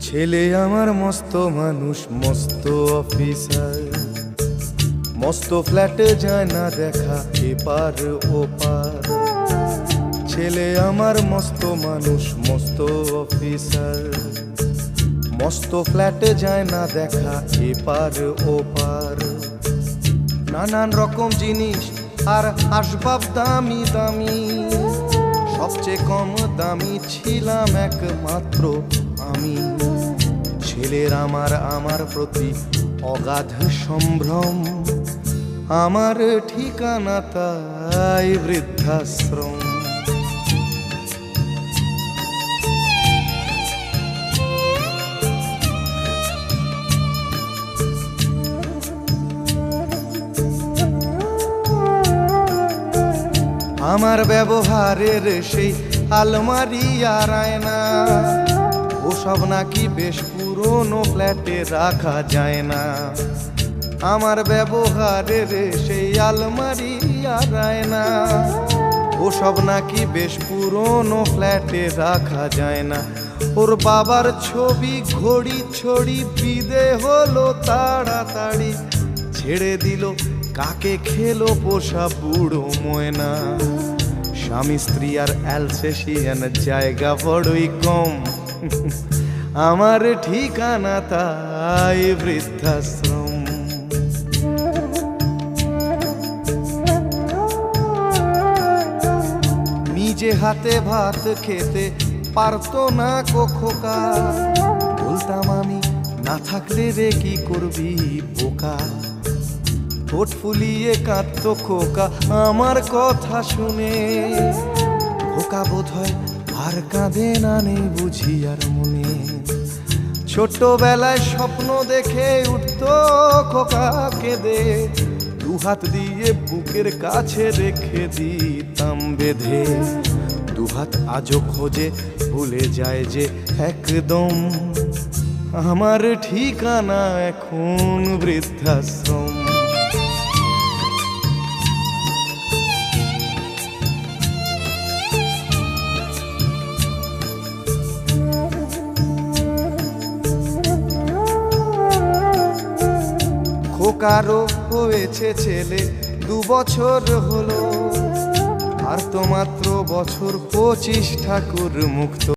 ছেলে আমার মস্ত মানুষ, মস্ত অফিসার, মস্ত ফ্ল্যাটে যায় না দেখা এপার ওপার। ছেলে আমার মস্ত মানুষ, মস্ত অফিসার, মস্ত ফ্ল্যাটে যায় না দেখা এপার ওপার। নানান রকম জিনিস আর আসবাব দামি দামি, সবচেয়ে কম দামি ছিলাম একমাত্র আমি। ছেলের আমার প্রতি অগাধ সম্ভ্রম, আমার ঠিকানা তাই বৃদ্ধাশ্রম। আমার ব্যবহারের সেই আলমারি আর আয়না, ওসব নাকি বেশ পুরনো ফ্ল্যাটে রাখা যায় না। আমার ব্যবহারের সেই আলমারি আর আয়না, ওসব নাকি বেশ পুরনো ফ্ল্যাটে রাখা যায় না। ওর বাবার ছবি ঘড়ি ছড়ি বিদে হলো তাড়াতাড়ি, ছেড়ে দিল কাকে খেলো পোষা বুড়ো ময়না। স্বামী স্ত্রী আর অ্যালসেশিয়ান জায়গা বড়ই কম, আমার ঠিকানা তাই বৃদ্ধাশ্রম। নিজে হাতে ভাত খেতে পারতো না খোকা, বলতাম আমি না থাকলে রে কি করবি বোকা। ঠোঁট ফুলিয়ে কাঁদতো খোকা আমার কথা শুনে, খোকা বোধহয় আর কাঁদে না, নেই বুঝি আর মনে। ছোট্টবেলায় স্বপ্ন দেখে উঠতো খোকা কেঁদে, দুহাত দিয়ে বুকের কাছে রেখে দিতাম বেঁধে। দুহাত আজও খোঁজে ভুলে যায় যে একদম, আমার ঠিকানা এখন বৃদ্ধাশ্রম। খোকারও হয়েছে ছেলে 2 বছর হলো, আর তো মাত্র বছর 25 ঠাকুর মুক্ত।